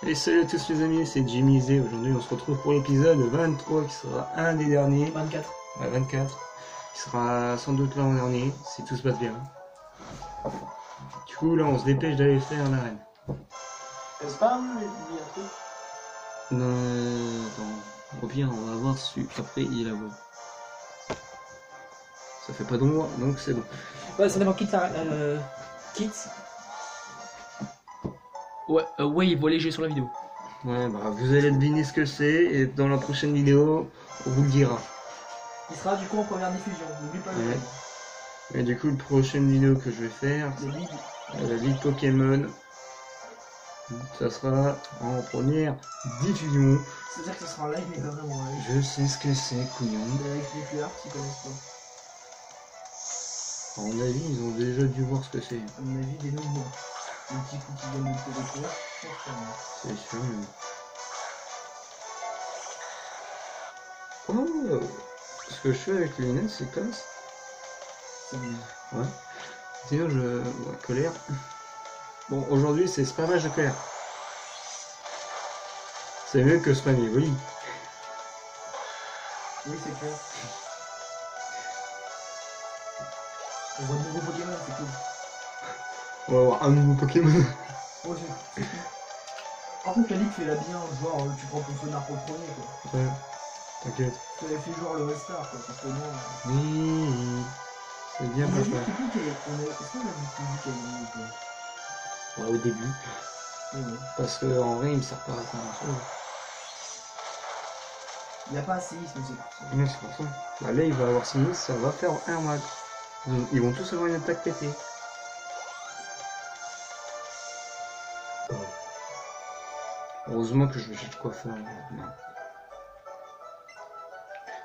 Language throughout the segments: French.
Et salut à tous les amis, c'est Jimmy Z. Aujourd'hui on se retrouve pour l'épisode 23 qui sera un des derniers. 24. Ouais, 24. Qui sera sans doute l'an dernier, si tout se passe bien. Du coup là on se dépêche d'aller faire l'arène. Est-ce pas il y a un truc? Non, attends. Au pire on va voir si après il la voix. Ça fait pas d'ombre, donc c'est bon. Ouais, ça dépend quitte la... quitte. Ouais, il voit léger sur la vidéo. Ouais, bah vous allez deviner ce que c'est et dans la prochaine vidéo on vous le dira. Il sera du coup en première diffusion, n'oublie pas le Ouais. thème. Et du coup, la prochaine vidéo que je vais faire, Les ligues. c'est la Ligue Pokémon. Ça sera en première diffusion. C'est-à-dire que ça sera en live, mais pas vraiment en live. Je sais ce que c'est, couillon. Avec les fleurs, s'ils connaissent pas. À mon avis, ils ont déjà dû voir ce que c'est. À mon avis, des nouveaux. Un petit coup qui vient de te découvrir. C'est sûr. Oh, ce que je fais avec les lunettes, c'est classe. C'est bien. Ouais. Sinon, ouais, colère. Bon, aujourd'hui, c'est spammage de colère. C'est mieux que spammer, oui. Oui, c'est clair. On voit de nouveaux Pokémon, c'est cool. On va avoir un nouveau Pokémon. Oh, c'est cool. Par contre, la ligue fait la bien, genre tu prends ton sonar pour le premier, quoi. Ouais, t'inquiète. Ça fait genre le restart, quoi, parce que non. Oui, c'est bien On a vu papa. quelqu'un qui est. Est-ce qu'on a vu quelqu'un qui a gagné ou pas? Ouais, au début. Oui, oui. Parce que en vrai, il me sert pas à grand chose. Il n'y a pas assez, c'est pour ça. Mais c'est pour ça. Bah, là, il va avoir 6 minutes, ça va faire un mag. Ils vont tous avoir une attaque pétée. Heureusement que je vais chercher quoi faire. Non.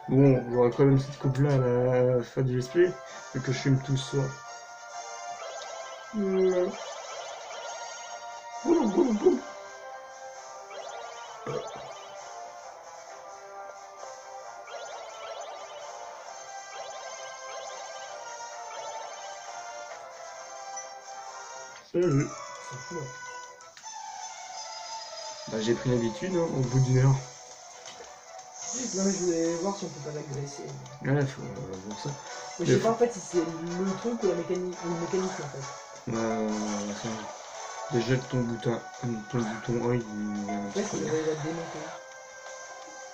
Bon, j'aurai quand même cette coupe là à la fin du SP, vu que je fume tout ça. Salut. Bah j'ai pris l'habitude hein, au bout d'une heure. Non, mais je voulais voir si on peut pas l'agresser. Ouais, faut voir ça. Mais je sais pas en fait si c'est le truc ou la mécanique, en fait. Ça, déjà ton bouton, oh, il Ouais, c'est la démonter.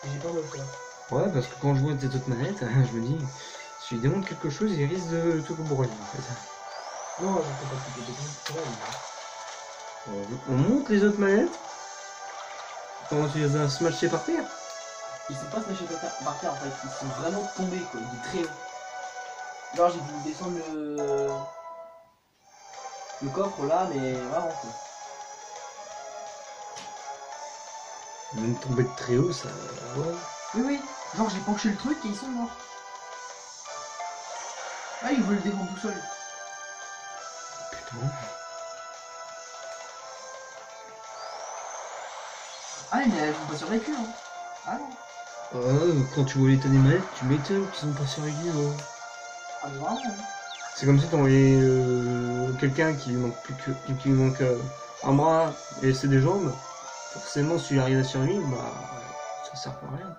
J'ai peur de le faire. ouais, parce que quand je vois tes autres manettes, je me dis, si je démonte quelque chose, il risque de tout broyer en fait. Non, je peux pas tout démonter, c'est vrai. On monte les autres manettes. Comment tu les as smashées par terre? Ils sont pas smashés par terre en fait, ils sont vraiment tombés quoi, il est très haut. Genre j'ai dû descendre le coffre là, mais vraiment quoi. Même tomber de très haut, ça. Ouais. Oui, oui, genre j'ai penché le truc et ils sont morts. Ah, ils veulent le défendre tout seul. Putain. Ah, mais elles ont pas survécu hein. Ah non. Quand tu vois l'état des manettes, tu m'étonnes qu'ils ont pas survécu. Ouais. Ah, mais vraiment hein. C'est comme si t'envoyais quelqu'un qui lui manque un bras et c'est des jambes. Forcément, si tu arrives à survivre, bah ça sert à rien.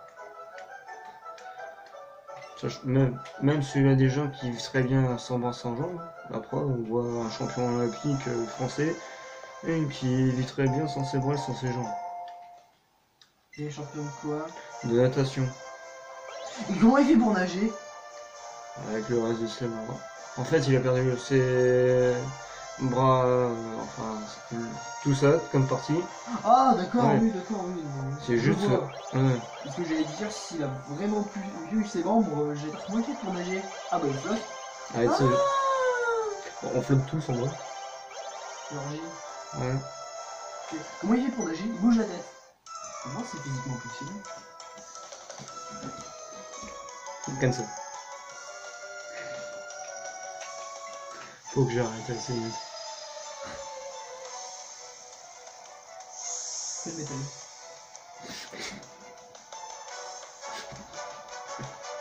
Même s'il y a des gens qui seraient bien sans bras sans jambes, après on voit un champion olympique français et qui éviterait bien sans ses bras et sans ses jambes. Des champions de quoi? De natation, Et comment il fait pour nager? avec le reste de ses bras. En fait, il a perdu ses bras, enfin tout ça comme partie. Ah d'accord, Ouais. oui, d'accord, oui. C'est juste. Ouais. Parce que j'allais dire, s'il a vraiment pu ses membres, j'ai trop inquiète pour nager. Ah bah il flotte. Arrête, on flotte tous en vrai. Georgie. Ouais. Comment il fait pour nager? Il bouge la tête. Comment c'est physiquement possible? Comme ça. Faut que j'arrête assez vite. C'est le métal.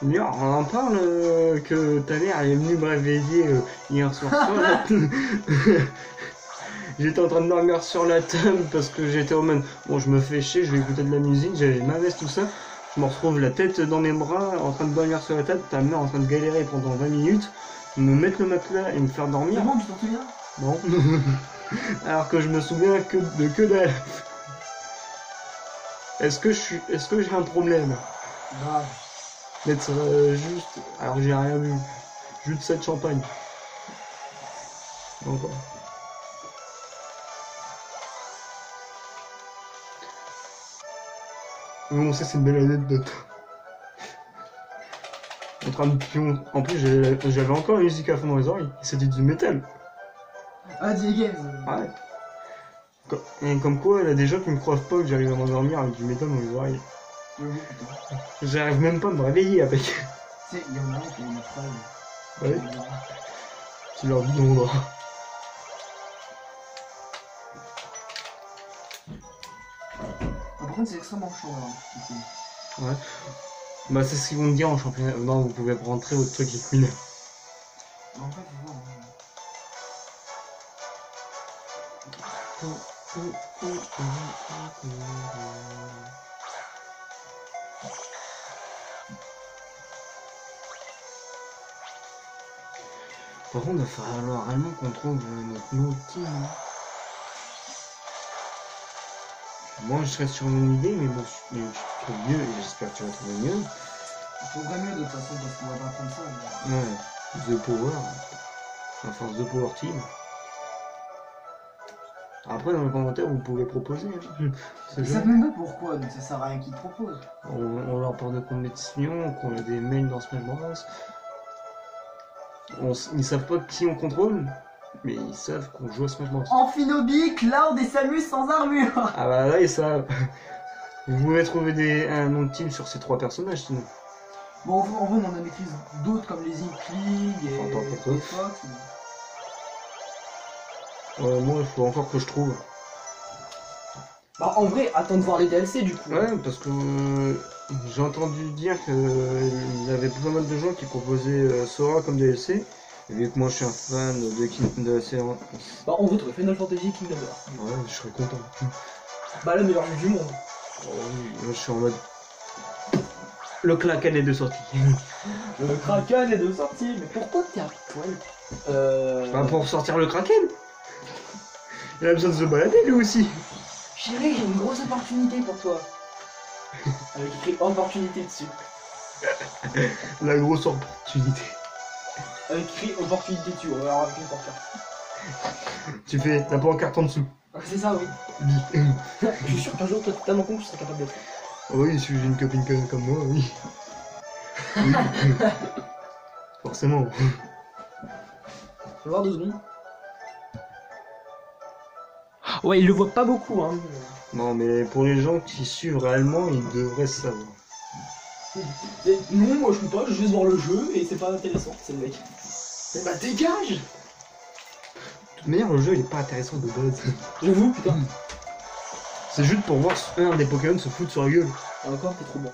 D'ailleurs, on en parle que ta mère elle est venue me réveiller hier soir. J'étais en train de dormir sur la table parce que j'étais en mode bon, je me fais chier, je vais écouter de la musique, j'avais ma veste, tout ça. Je me retrouve la tête dans mes bras en train de dormir sur la table, ta mère en train de galérer pendant 20 minutes, me mettre le matelas et me faire dormir. Comment tu t'en souviens? Non. Alors que je me souviens que dalle. Est-ce que j'ai un problème? Grave. D'être juste. Alors j'ai rien vu. Juste cette champagne. Encore. Bon, ça c'est une belle anecdote. En train de pion. En plus j'avais encore la musique à fond dans les oreilles. C'était du métal. Ah, Dieguez. Ouais. Et comme quoi, il y a des gens qui me croient pas que j'arrive à m'endormir avec du métal dans les oreilles. Putain. J'arrive même pas à me réveiller avec. Tu sais, il y en a qui ont une phrase. Ouais. Tu leur dis non, Par contre, c'est extrêmement chaud là. Ouais. Bah, c'est ce qu'ils vont me dire en championnat. Non, vous pouvez rentrer votre truc est une heure. En fait, faut voir. Par contre, il va falloir réellement qu'on trouve notre nouveau team. Hein. Moi, je serais sur une idée, mais bon, tu trouves mieux et j'espère que tu vas trouver mieux. Il faudrait mieux de toute façon parce qu'on va pas prendre ça. Mais... Ouais, The Power. Enfin, The Power Team. Après, dans les commentaires, vous pouvez proposer. Hein. Ils savent même pas pourquoi, donc ça sert à rien qu'ils te proposent. On leur parle de compétition, qu'on a des mails dans Smash Bros. Ils savent pas qui on contrôle, mais ils savent qu'on joue à Smash Bros. Amphinobi, Cloud et Samus sans armure. Ah bah là, ils savent. Vous pouvez trouver un nom de team sur ces 3 personnages sinon. Bon, en vrai, on en a maîtrise d'autres comme les Inkling et Enfin, les Fox. Moi, il faut encore que je trouve. Bah, en vrai, attends de voir les DLC du coup. Ouais, parce que j'ai entendu dire qu'il y avait pas mal de gens qui proposaient Sora comme DLC. Et vu que moi je suis un fan de la série. Bah, on retrouve Final Fantasy Kingdom Hearts. Ouais, je serais content. Bah, le meilleur jeu du monde. Oh, oui, moi je suis en mode. Le Kraken est de sortie. Le Kraken est de sortie, mais pourquoi t'es à poil? Bah, pour sortir le Kraken. Il a besoin de se balader lui aussi. Chérie, j'ai une grosse opportunité pour toi. Avec écrit opportunité dessus. La grosse opportunité. Avec écrit opportunité dessus, on va avoir une pancarte. Tu fais la pancarte en dessous. C'est ça, oui. Dis. Je suis sûr qu'un jour, toi, t'es tellement con que je serais capable d'être. Oui, si j'ai une copine comme moi, oui. Oui. Forcément. Faut voir 2 secondes. Ouais, il le voit pas beaucoup, hein. Non, mais pour les gens qui suivent réellement, ils devraient savoir. Non, moi je peux pas, je vais juste voir le jeu et c'est pas intéressant, c'est le mec. Bah dégage! De toute manière, le jeu il est pas intéressant de base. J'avoue, putain. C'est juste pour voir un des Pokémon se foutre sur la gueule. Ah, encore, t'es trop bon.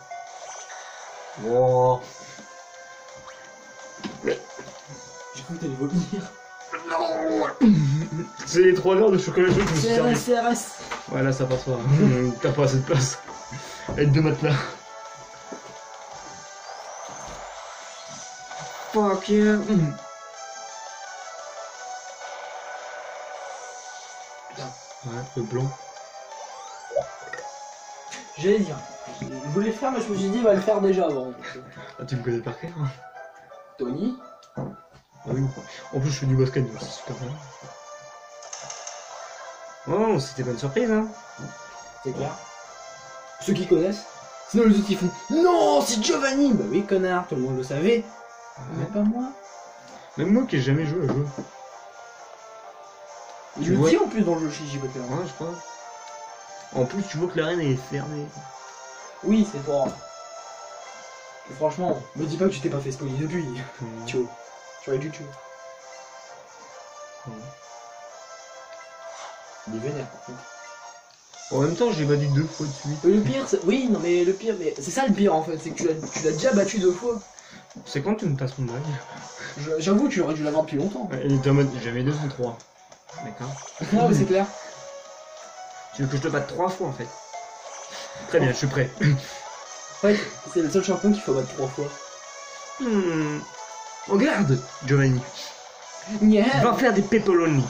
Wow. J'ai cru que t'allais vomir. Non. C'est les 3 verres de chocolat chaud que je me suis servi. CRS. Ouais, là ça passe pas. T'as pas assez de place. Avec 2 matelas. Fuck yeah. Ouais, le blanc. J'allais dire, je voulais le faire, mais je me suis dit, il va le faire déjà avant. Ah, tu me connais par cœur? Tony. Ah oui. En plus, je fais du basket, donc c'est super bien. Oh, c'était pas une surprise, hein? C'est clair. Ceux qui connaissent. Sinon, les autres ils font non, c'est Giovanni! Bah oui, connard, tout le monde le savait. Mais pas moi. Même moi qui ai jamais joué à jeu. Il Tu le vois- dit en plus dans le jeu chez JBP. Ouais, je crois. En plus, tu vois que l'arène est fermée. Oui, c'est toi. Et franchement, me dis pas que tu t'es pas fait spoiler depuis. Tu vois. Sur YouTube. Ouais. Il est vénère par contre. En même temps, j'ai battu 2 fois de suite. Le pire, c'est... Oui, non mais le pire, mais c'est ça le pire en fait, c'est que tu l'as déjà battu 2 fois. C'est quand tu me passes mon bague? J'avoue, tu aurais dû l'avoir depuis longtemps. Il était en mode, j'avais 2 ou 3. D'accord. Ah mais c'est clair. Tu veux que je te batte 3 fois en fait. Très bien, je suis prêt. Ouais, c'est le seul champion qu'il faut battre 3 fois. Regarde, Giovanni. Va faire des pepperoni.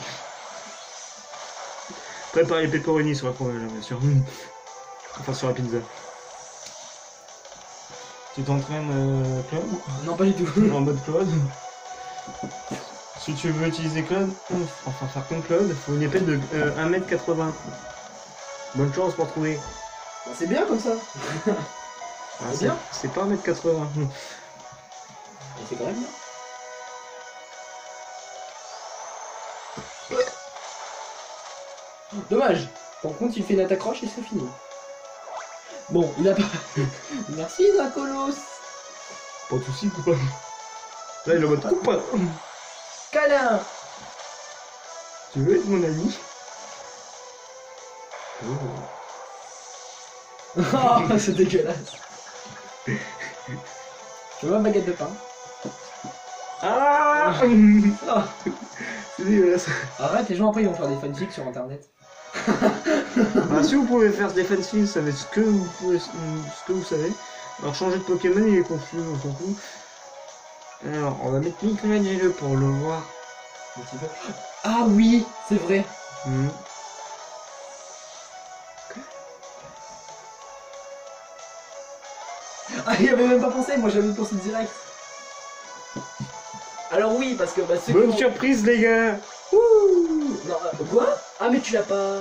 Prépare les pepperoni sur la première, bien sûr. Enfin, sur la pizza. Tu t'entraînes, Claude? Non, pas du tout. En mode Claude. Si tu veux utiliser Claude, enfin faire comme Claude, il faut une épée de 1m80. Bonne chance pour trouver. Bah, c'est bien comme ça. Ah, C'est bien. C'est pas 1m80. Mais c'est quand même bien. Dommage. Par contre, il fait une attaque roche et c'est fini. Bon, il a pas. Merci, Dracolos. Pas de soucis, quoi. Là, il est en mode coupe. Câlin. Tu veux être mon ami? Oh, c'est dégueulasse. Tu veux ma baguette de pain? Ah Ah. C'est dégueulasse. Arrête, les gens après ils vont faire des fanfics sur internet. Ah, si vous pouvez faire des fanfics, ça va être ce que vous savez. Alors changer de Pokémon, il est confus, on s'en fout. Alors, on va mettre Michelangelo pour le voir. Ah oui, c'est vrai. Ah, il avait même pas pensé, moi j'avais pensé direct. Alors oui, parce que bah, ceux Bonne qui ont... surprise, les gars. Ouh. Non, quoi? Ah mais tu l'as pas.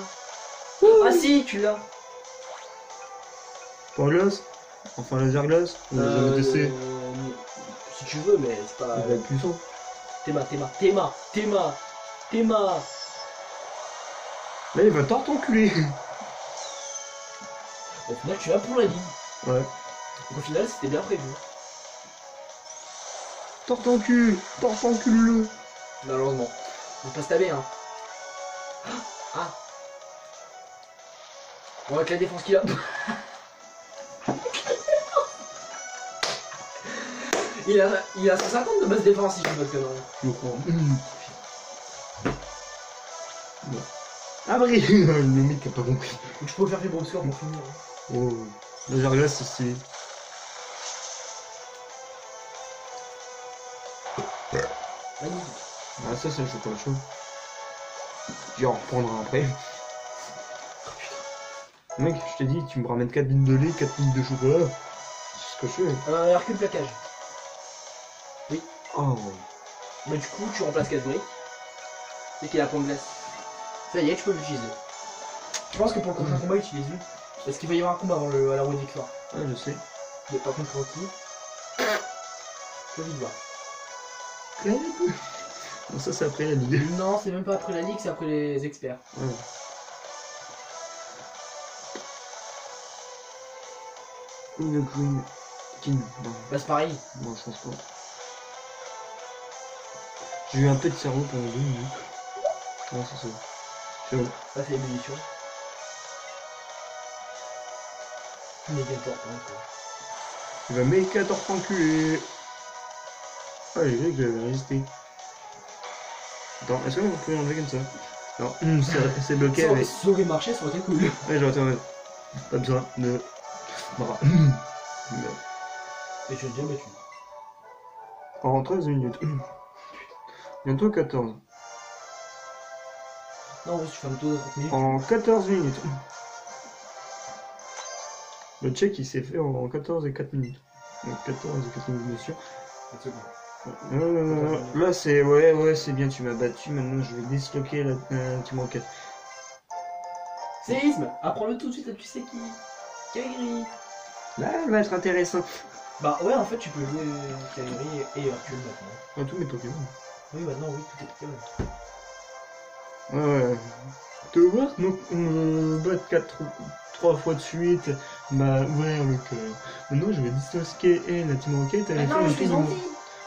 Ah si, tu l'as. Pour l'os. Enfin, laser glace. On l'a jamais testé. Si tu veux, mais c'est pas... Il va être puissant. Théma. Là, il va t'enculer. Au final, tu l'as pour la vie. Ouais. Donc au final, c'était bien prévu. Tortencule. Tortencule-le. Malheureusement. On va pas se taber, hein. Ah. Bon, avec la défense qu'il a. il a 150 de base défense si je dis pas de conneries. Je crois. Bon. Abri. Le mec a pas compris. Donc je peux faire vibrer score pour finir. Hein. Oh. Laser glace, c'est stylé. Magnifique. Ah, ça, c'est le chocolat chaud. Je vais en reprendre après. Mec, je t'ai dit, tu me ramènes 4 billes de lait, 4 billes de chocolat. C'est ce que je fais. Hercule plaquage. Oui. Oh. Mais du coup, tu remplaces Casbrick. Et qu'il a point de glace. Ça y est, tu peux l'utiliser. Je pense que pour le prochain combat, utilise-le. Parce qu'il va y avoir un combat avant à la roue de victoire. Ouais, je sais. Mais par contre, pour qui? Je vais vite voir. Non, ça, c'est après la ligue. Non, c'est même pas après la ligue, c'est après les experts. Ouais. Une green. King. Non. Bah, c'est pareil. Non, je pense pas. J'ai eu un peu de cerveau pendant 2 minutes. Non, c'est ça. C'est bon. Ça, c'est l'ébullition. Mégator, quoi. Il va méga t'enculer. Ah, les gars, il avait résisté. Attends, est-ce qu'on peut l'enlever comme ça? Non, c'est bloqué avec. Ça aurait marché, ça aurait été cool. Ouais, j'aurais été en mode. Pas besoin de. Voilà. Et tu l'as déjà battu. En 13 minutes. Bientôt 14. Non, oui, tu fais un tour de 30 minutes. En 14 minutes. Le check il s'est fait en 14 et 4 minutes. Donc 14 et 4 minutes bien sûr. Non. Là c'est ouais c'est bien, tu m'as battu, maintenant je vais désloquer la team enquête. Séisme, apprends-le tout de suite, tu sais qui a gagné. Là elle va être intéressante. Bah ouais, en fait tu peux jouer Kairi et Hercule maintenant. Ah, tous mes Pokémon. Oui, maintenant oui, tout est Pokémon. Ouais. Tu veux voir me battre 3 fois de suite, m'a ouvert le cœur. Maintenant je vais désloquer la team enquête. Mais non, je suis gentil.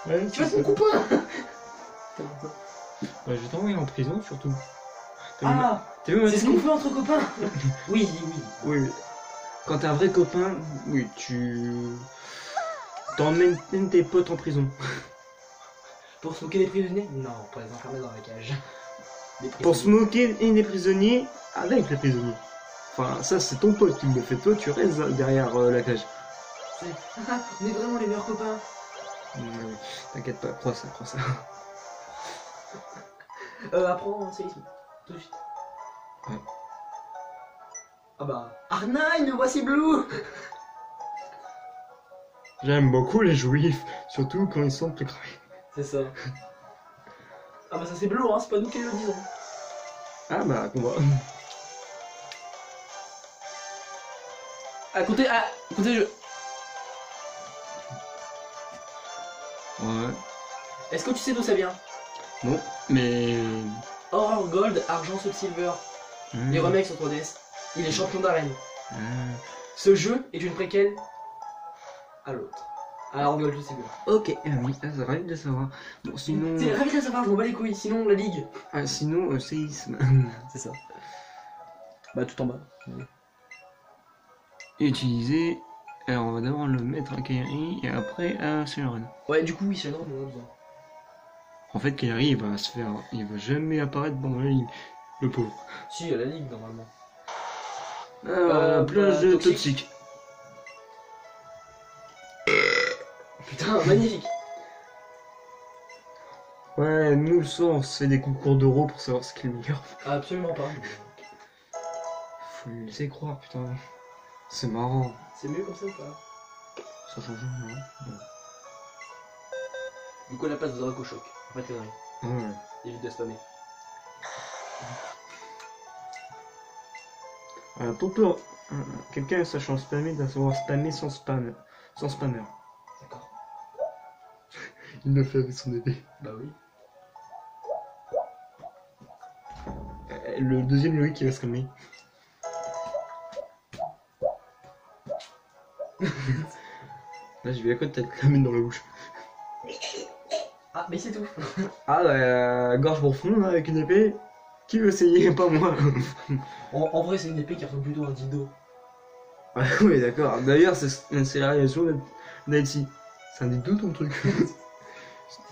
Ouais, Tu vas être mon copain. Bah, je vais t'envoyer en prison surtout. Ah, c'est ce qu'on fait entre copains. Oui. Oui. Quand t'es un vrai copain, oui, tu t'emmènes même tes potes en prison. Pour se moquer des prisonniers? Non, pour les enfermer dans la cage. Pour se moquer des prisonniers avec les prisonniers. Enfin, ça, c'est ton pote qui le fait. Toi, tu restes derrière la cage. On est vraiment les meilleurs copains. T'inquiète pas, crois ça, crois ça. Apprends séisme, tout de suite. Ouais. Ah bah. Arnhem, voici Blue. J'aime beaucoup les juifs, surtout quand ils sont plus cravés. C'est ça. Ah bah ça c'est Blue, hein, c'est pas nous qui le disons. Ah bah, combat. Écoutez, je... Ouais. Est-ce que tu sais d'où ça vient? Non, mais... Or, Gold, Argent, Soul Silver. Les remakes sur 3DS. Il est champion d'arène. Ce jeu est une préquelle à l'autre. À Or, Gold, Soul Silver. Ok, oui, ça ravi de savoir. Bon, sinon... C'est ravi de savoir, je m'en bats les couilles. Sinon, la ligue. Ah, sinon, séisme. C'est ça. Bah, tout en bas. Utiliser... Alors, on va d'abord le mettre à Kairi et après à Shenron. Ouais, du coup, oui, Shenron, on en a besoin. En fait, Kairi, il va se faire... Il va jamais apparaître dans la ligne. Le pauvre. Si, à la ligue, normalement. Alors, plage de toxique. Putain, magnifique. Ouais, nous, le soir, on se fait des concours d'euros pour savoir ce qui est le meilleur. Absolument pas. Faut le laisser croire, putain. C'est marrant. C'est mieux comme ça ou pas? Ça change rien, hein. Du coup, à la place de Draco Choc. Pas de conneries. Ouais. Évite de spammer. Pour peu, quelqu'un sachant spammer doit savoir spammer sans spammer. Sans spammer. D'accord. Il le fait avec son épée. Bah oui. Le deuxième Loïc qui va se calmer. Là, je vais à quoi de la main dans la bouche. Ah, mais c'est tout. Ah, gorge profonde avec une épée. Qui veut essayer? Pas moi. En vrai, c'est une épée qui ressemble plutôt à un dildo. Ah, oui, d'accord. D'ailleurs, c'est la réaction d'Aïti. C'est un des deux ton truc.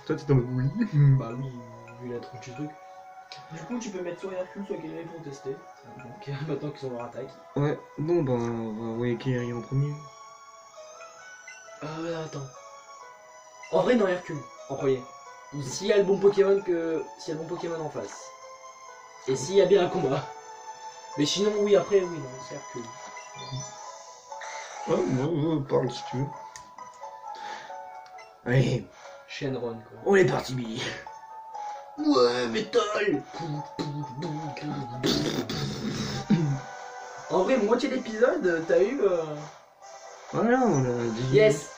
Toi, t'es en mode oui. Bah oui, vu la tronche du truc. Du coup, tu peux mettre soit Hercule, soit Kairi pour tester. Donc, maintenant qu'ils ont leur attaque. Ouais, bon, ben, on va envoyer Kairi en premier. Attends. En vrai, non, Hercule, en premier. S'il y a le bon Pokémon s'il y a le bon Pokémon en face. Et s'il y a bien un combat. Mais sinon, oui, après, oui, non, c'est Hercule. Ouais, moi, parle si tu veux. Allez, Shenron, quoi. on est parti, Billy. Ouais, métal. En vrai, moitié d'épisode, t'as eu... Voilà, on l'a dit. Yes.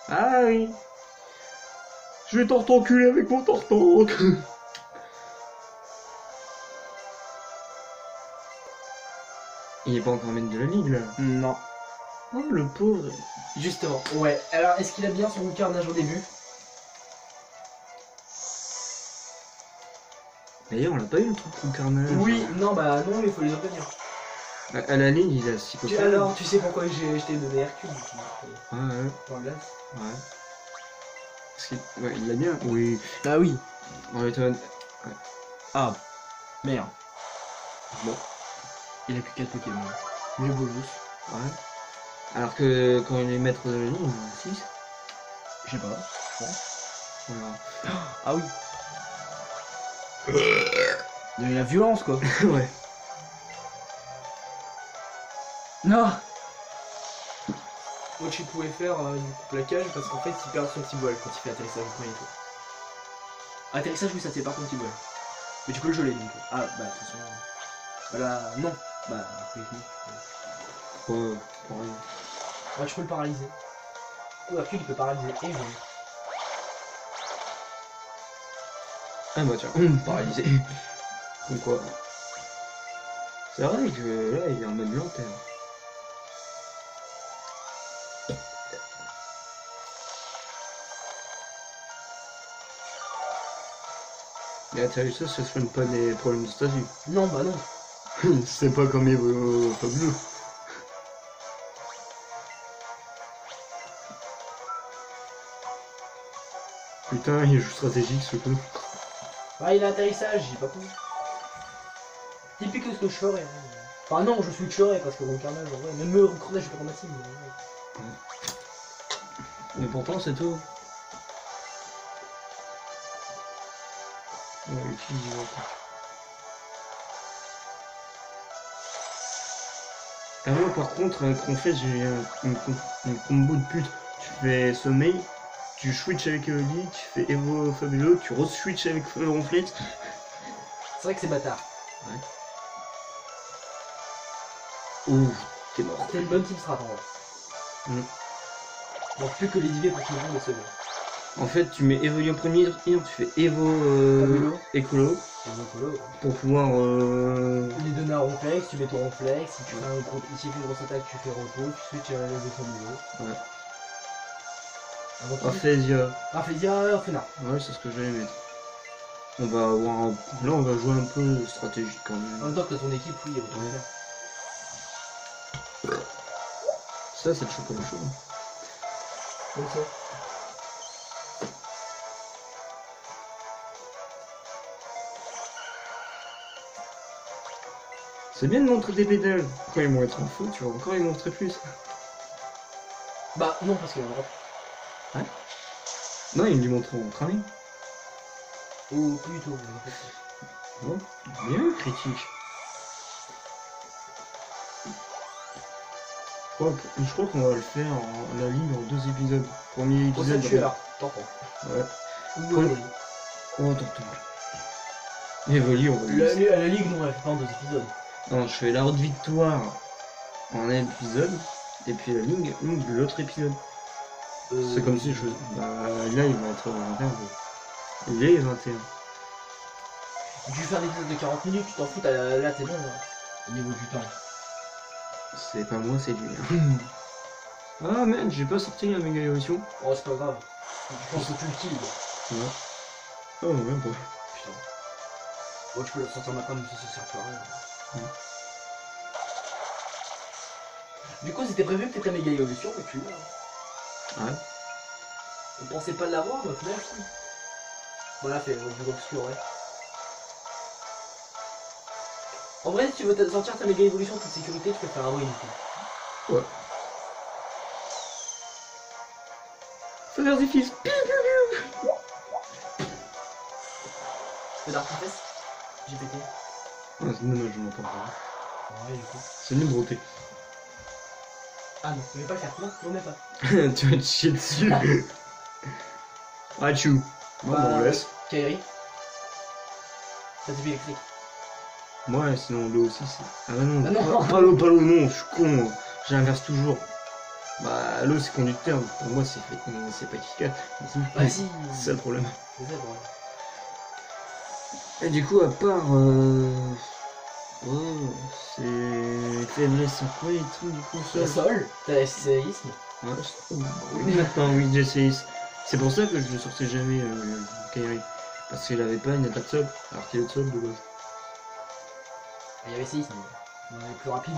Ah oui. Je vais t'enculer avec mon tortank. Il est pas encore maître de la ligue, là. Non. Oh, le pauvre. Justement, ouais. Alors, est-ce qu'il a bien son carnage au début? D'ailleurs, on l'a pas eu le truc pour carnage. Oui, non, bah non, il faut les obtenir. À la ligne, il a 6 Pokémon. Alors, tu sais pourquoi je t'ai donné Hercule Ouais, ouais. dans le glace? Ouais. Parce qu'il ouais, il l'a bien. Oui. Ah oui. Ouais, toi. Ouais. Ah, merde. Bon. Il a que 4 Pokémon. Mieux bonus. Ouais. Alors que quand il est maître de la ligne, il en a 6. Je sais pas. Bon. Voilà. Ah oui. Il y a la violence quoi. Ouais. Non. Moi tu pouvais faire du plaquage parce qu'en fait il perd son petit bol quand il fait atterrissage au premier tour. Atterrissage oui ça c'est par contre petit bol. Mais tu peux le geler donc. Ah bah de toute façon. Voilà, non. Bah après Ouais, pareil. ouais, tu peux le paralyser. Ou Hercule il peut paralyser et geler. Ah bah tiens, paralysé. Donc quoi. C'est vrai que là il est en mode lanterne. Et atterrissage, ça soigne pas des problèmes de statut. Non bah non. C'est pas comme Fabuleux. Putain, il joue stratégique ce coup. Ah il a atterrissage, j'ai pas compris. Typique ce que je ferais. Hein. Enfin non, je switcherais parce que mon carnage en vrai, même me recroner, je suis pas comme Maxime. Mais pourtant c'est tout. Ouais, utilise, ah moi par contre avec Ronflex j'ai une combo de pute. Tu fais sommeil, tu switch avec Lee, tu fais Evo Fabuleux, tu re-switch avec Ronflex. C'est vrai que c'est bâtard. Ouais. Ouh, t'es mort. C'est une bonne team strat en vrai. Donc plus que les IV pour qu'ils vont les secondes. En fait tu mets Evoli en premier, tu fais Evo Écolo. Pour pouvoir les donner à Ronflex, tu mets ton Ronflex, si tu fais un gros, si tu fais une grosse attaque, tu fais repos, tu switches les Fabuleux. Ouais. Aphésia. Aphésia, Fena. Ouais, c'est ce que j'allais mettre. On va avoir un... Là on va jouer un peu stratégique quand même. En même temps que ton équipe, oui, il va tout faire. Ça c'est le chocolat chaud. Comme ça. C'est bien de montrer des pédales. Quand ils vont être en feu, tu vas encore les montrer plus. Bah non, parce qu'il y a un drop. Ouais. Non, ils me les montrent en cramé. Ou plutôt, en fait. Bon, bien critique. Je crois qu'on va le faire la ligne en 2 épisodes. Premier épisode. T'en prends. Ouais. Oh, attends. Evoli, on va la ligue, non, elle fait pas en 2 épisodes. Non, je fais la haute victoire en un épisode, et puis la ligne, l'autre épisode. C'est comme si je... Bah, là, il va être 21. Il est 21. Tu fais un épisode de 40 minutes, tu t'en fous, là t'es bon, là. Au niveau du temps. C'est pas moi, c'est lui. Ah merde, j'ai pas sorti la méga évolution. Oh, c'est pas grave. Je pense que tu le kills. Ouais. Oh, ouais, bon. Putain. Oh, tu peux le sortir maintenant, même si ça sert à rien. Du coup, c'était prévu que t'aies ta méga évolution, mais tu l'as. Ouais. On pensait pas l'avoir, mais au final, si. Voilà, fait du obscur, ouais. En vrai, si tu veux sortir ta méga évolution toute sécurité, tu peux faire un win. Ouais. Feu d'artifice. Feu d'artifice. J'ai pété. Ah, c'est dommage, je m'entends pas. Ouais, du coup. C'est une beauté. Ah non, je vais pas le faire. Non, on met pas. Tu vas te chier dessus. Ah, tchou. Bon, Bah, on laisse. Kairi. Ça t'est électrique. Ouais, sinon l'eau aussi c'est... Ah bah non, Ah non. pas l'eau, non, je suis con, j'inverse toujours. Bah l'eau c'est conducteur, pour moi c'est pas efficace. Bah si. C'est ça le problème. C'est ça le problème. Et du coup à part... Oh, c'est... Faiblesse à quoi et tout du coup ça. Le sol, t'as essayisme. Ouais, oui, maintenant oui, j'essaye. C'est pour ça que je ne sortais jamais Kairi. Parce qu'il avait pas une attaque sol, alors qu'il est sol de base. Il y avait 6, mais on est plus rapide.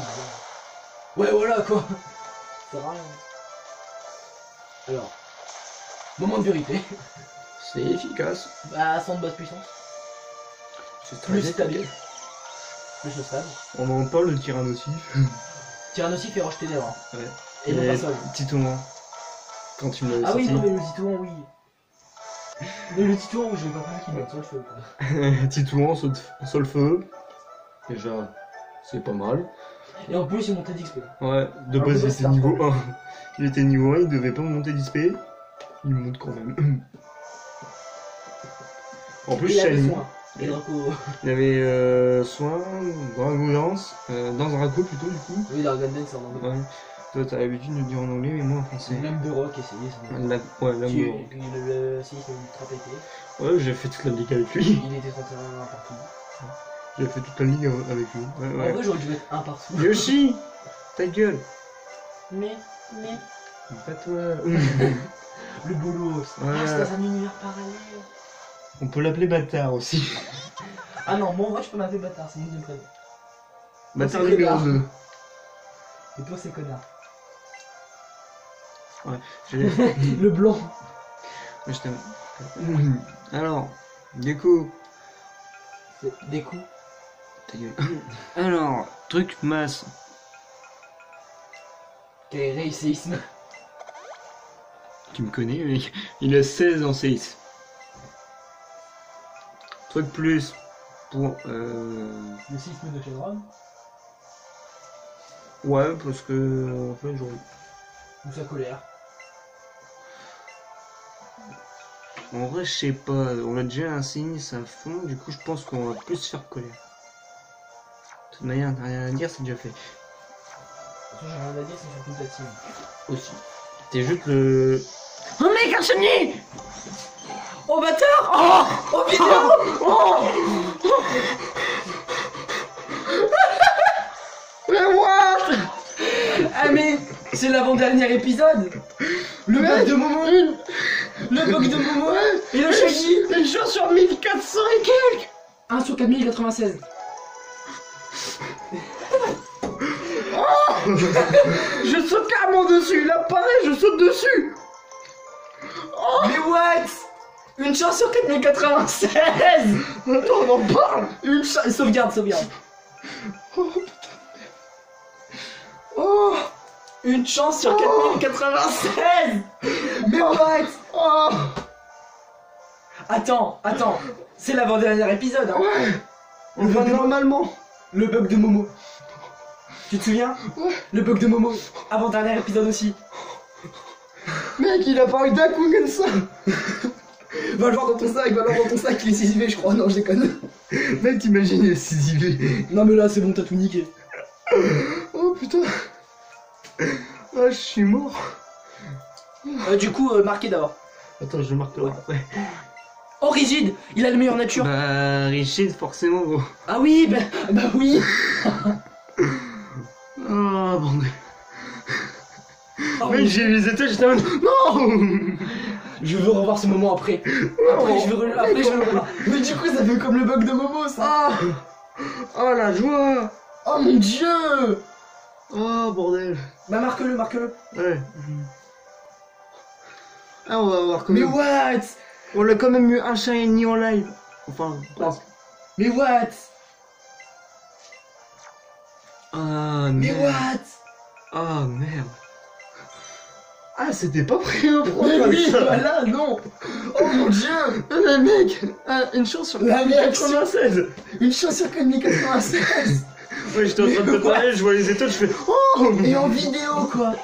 Mais... Ouais, voilà quoi. C'est rien. Alors, moment de vérité. C'est efficace. Bah, 100 de basse puissance. C'est Plus stable. Plus le stable. On en parle de Tyrannosif. Tyrannosif et roche ténèbres. Ouais. Et non pas sol. Titouan. Quand tu me l'avais Ah sorti. oui, non, mais le Titouan, oui. Mais le Titouan, oui, je l'ai pas prévu qu'il mette sur le feu. Titouan, sol feu. Déjà, c'est pas mal. Et en plus, il montait d'XP. Ouais, de Un base peu il était star, niveau quoi. 1. Il était niveau 1, il devait pas monter d'XP. Il monte quand même. En plus, il avait Shiny. soin. Et Draco. Il y avait soin, Dragon Dance, dans Draco plutôt du coup. Oui, Dragon Dance, c'est en anglais. Ouais. Toi t'as l'habitude de le dire en anglais, mais moi en français. C'est l'âme de rock, essayez. Ouais, l'âme de Et rock. puis le 6 est ultra pété. Ouais, j'ai fait toute la ligue avec lui. Il était 31 partout. J'ai fait toute la ligue avec lui. Ouais, En ouais. vrai, j'aurais dû mettre un partout. Yoshi, ta gueule. Mais. Pas toi. Le bolos. Ouais. Ah, c'est dans un univers parallèle. On peut l'appeler bâtard aussi. Ah non, moi en vrai, je peux m'appeler bâtard, c'est mon deuxième prénom. Bâtard c'est numéro connard. 2. Et toi, c'est connard. Ouais, Le blanc. je t'aime. Alors, du coup, C'est des coups. Ta gueule. Alors, truc masse. Quel racisme. Tu me connais, mec. Il a 16 en séisme. Truc plus pour... Le séisme de Shenron. Ouais, parce que... En fait, j'aurais... Ou sa colère. En vrai, je sais pas. On a déjà un sinistre à fond. Du coup, je pense qu'on va plus se faire colère. De toute manière, rien à dire, c'est déjà fait. J'ai rien à dire, c'est surtout ta team. Aussi. T'es juste le... Oh mec, un chenille. Oh bâtard. Oh vidéo. Mais what? Ah mais c'est l'avant-dernier épisode. Le bug de Momo. Le bug de Momo. Et le shaggy. Une chance sur 1400 et quelques. 1 sur 4096. Je saute carrément dessus. Là, pareil, je saute dessus. Mais what? Une chance sur 4096. Attends, on en parle. Une chance. Sauvegarde. Oh putain. Oh. Une chance sur 4096. Mais what? Oh. Attends. C'est l'avant-dernier épisode. Hein. Ouais. On va normalement. Le bug de Momo. Tu te souviens? Ouais. Le bug de Momo. Avant-dernier épisode aussi. Mec, il a paru d'un coup comme ça. Va le voir dans ton sac, il est 6IV je crois. Non, je déconne. Mec, t'imagines, il est 6 IV. Non mais là c'est bon, t'as tout niqué. Oh putain. Ah, je suis mort. Du coup, marqué d'abord. Attends, je marquerai après. Oh, Rigide, il a le meilleur nature. Bah, Richard, forcément, gros. Ah oui, bah oui. Oh, bordel. Oh, Mec, j'ai vu les étoiles, j'étais en mode... Non. je veux revoir ce moment après. Après, je veux le revoir. Mais du coup, ça fait comme le bug de Momo, ça. Ah. Oh, la joie. Oh mon dieu. Oh, bordel. Bah, marque-le. Ouais. Ah, on va voir Mais comment... what? On a quand même eu un shiny en live. Enfin, presque. Mais what? Ah, Mais merde. what? Ah, merde. Ah, c'était pas prêt un pro Mais comme oui, ça. bah là, non. Oh mon dieu. Ah, mais mec, une chance sur La mec, 96. Une chance sur 4096. Ouais, j'étais en train de te parler, je vois les étoiles, je fais oh. Et en vidéo, quoi.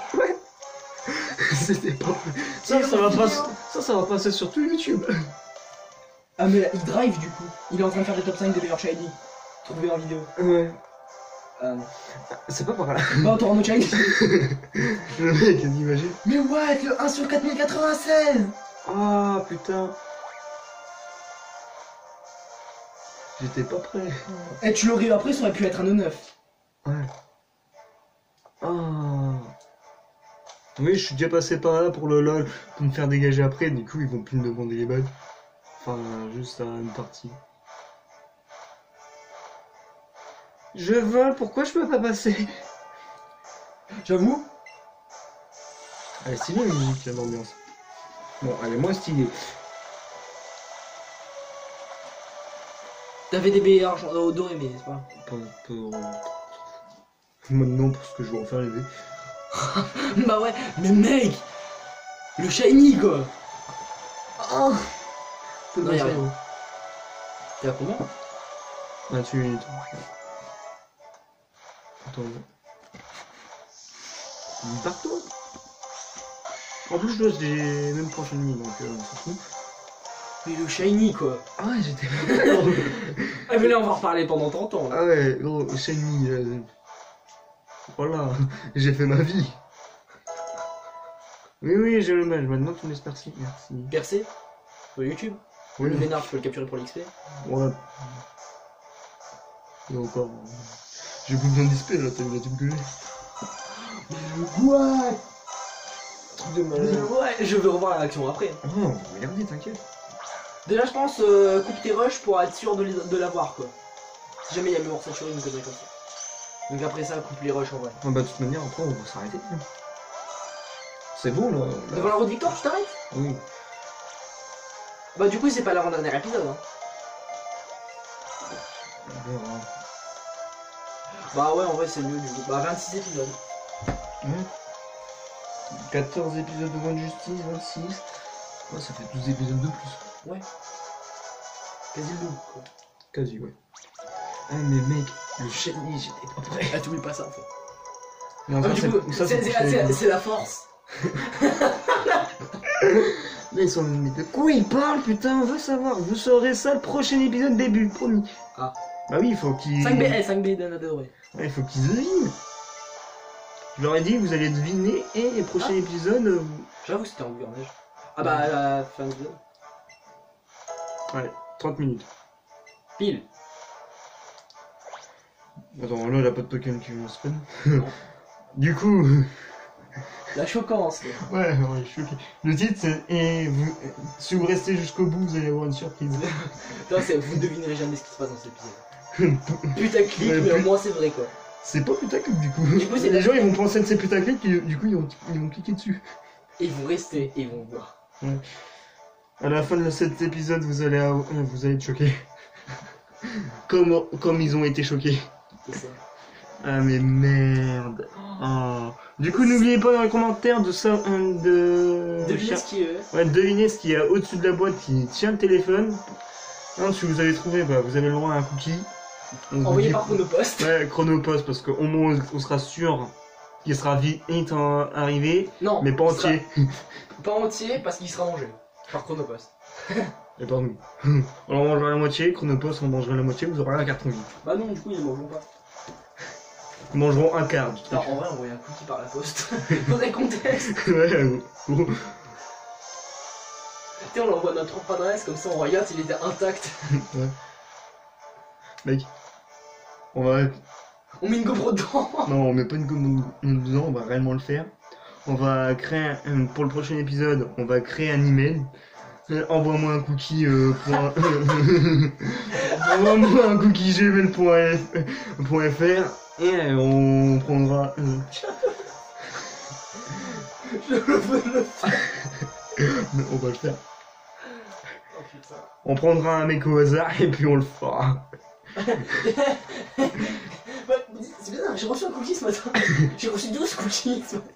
C'était pas ça va passer sur tout YouTube. Ah mais là, il drive du coup. Il est en train de faire des top 5 des meilleurs shiny. Trouvé en vidéo. Ouais. C'est pas par là. Bah t'auras un autre shiny. Le mec, t'imagines. Mais what? Le 1 sur 4096. Ah putain. J'étais pas prêt. Eh tu l'aurais eu après, ça aurait pu être un E9. Ouais. Ah. Oui, je suis déjà passé par là pour le LOL, pour me faire dégager après, du coup ils vont plus me demander les balles. Enfin, juste à une partie. Je vole, pourquoi je peux pas passer? J'avoue. Elle est stylée la musique, l'ambiance. Bon, elle est moins stylée. T'avais des BR au doré mais c'est pas. Maintenant, parce que je vais refaire les V. Bah ouais, mais mec. Le shiny quoi. Oh. Non, y'a rien. T'es à combien? 28 minutes. Attends. Partout. En plus, je dois des mêmes prochaines nuits, donc on s'en fout. Mais le shiny quoi. Ah ouais, j'étais. Ah mais là on va en reparler pendant 30 ans. Là. Ah ouais, gros, shiny. Voilà, j'ai fait ma vie. Oui, j'ai le mal. Maintenant, tu me laisses merci. Percé sur YouTube. Oui. Le vénard, tu peux le capturer pour l'XP. Ouais. Et encore. J'ai plus besoin d'XP là, t'as vu la tube que j'ai. What? Truc de malade. Ouais, je vais revoir la réaction après. Oh, on va regarder, t'inquiète. Déjà, je pense coupe tes rushs pour être sûr de l'avoir quoi. Si jamais il y a mémoire saturée, une connerie comme ça. Donc après ça, coupe les rushs en vrai. Ah bah, de toute manière, après, on va s'arrêter. C'est bon là. Devant la route victoire, tu t'arrêtes? Oui. Bah, du coup, c'est pas l'avant-dernier épisode. Hein. On verra. Bah ouais, en vrai, c'est mieux du coup. Bah 26 épisodes. Ouais. 14 épisodes de Bonne Justice, 26. Ouais, ça fait 12 épisodes de plus. Ouais. Quasi le double, quoi. Quasi, ouais. Ah, mais mec, le chênier, j'étais pas prêt. Ah, t'oublies pas ça en fait. Mais Ah, enfin, du coup, ça, c'est la force. Là, ils sont. Mais de quoi ils parlent, putain? On veut savoir. Vous saurez ça le prochain épisode début, promis. Ah. Bah oui, il faut qu'ils. 5B, 5B d'un adoré. Ouais, il faut qu'ils devinent. Je leur ai dit, vous allez deviner, et les prochains épisodes. J'avoue que c'était en neige. Ah bah, à la fin de l'épisode. Ouais, 30 minutes. Pile. Attends, là, il a pas de token qui me spawn. Non. Du coup. La choquance. Quoi. Ouais, je suis choqué. Le titre, c'est. Et vous... si vous restez jusqu'au bout, vous allez avoir une surprise. Non, vous devinerez jamais ce qui se passe dans cet épisode. Putaclic, Ouais, mais au moins c'est vrai quoi. C'est pas putaclic du coup. Du coup, c'est les gens ils vont penser que c'est putaclic et du coup ils vont cliquer dessus. Et ils vont rester et ils vont voir. Ouais. À la fin de cet épisode, vous allez être choqués. comme ils ont été choqués. C'est ça. Ah mais merde. Oh. Du coup, n'oubliez pas dans les commentaires de ça, Devinez ce qui est. Ouais, devinez ce qu'il y a au-dessus de la boîte qui tient le téléphone. Hein, si vous avez trouvé, bah, vous avez le droit à un cookie. Envoyé par Chronopost. Ouais, Chronopost, parce qu'au moins on sera sûr qu'il sera vite arrivé, Non. mais pas entier. Pas entier parce qu'il sera mangé par Chronopost. Et par nous. On en mangera la moitié, Chronopost on mangera la moitié, vous aurez un carton vide. Bah non, du coup ils ne mangeront pas. Ils mangeront un quart. Non, en vrai, envoyer un cookie par la poste. Faudrait contexte. Ouais, gros. Tu sais, on l'envoie à notre propre adresse, comme ça on regarde s'il était intact. Ouais. Mec, on va. On met une GoPro dedans. Non, on met pas une gomme dedans, on va réellement le faire. On va créer pour le prochain épisode, on va créer un email. Envoie-moi un cookie envoie-moi un cookie gmail.fr et on prendra Je veux le faire. on va le faire. Oh putain. On prendra un mec au hasard et puis on le fera. Bah, c'est bizarre, j'ai reçu un cookie ce matin. J'ai reçu 12 cookies ce matin.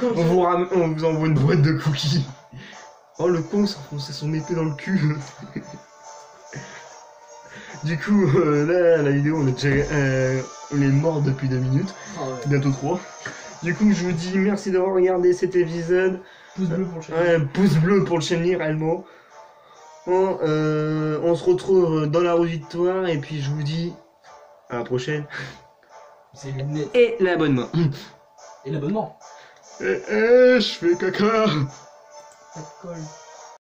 On vous envoie une boîte de cookies. Oh le con s'est enfoncé son épée dans le cul. Du coup là la vidéo on est mort depuis 2 minutes. Ah ouais. Bientôt 3. Du coup je vous dis merci d'avoir regardé cet épisode. Pouce bleu pour le chien. Ouais, pouce bleu pour le chênier réellement. On se retrouve dans la rue Victoire et puis je vous dis à la prochaine. C'est lunettes. Et l'abonnement. Et l'abonnement. Je fais caca. Ça te colle.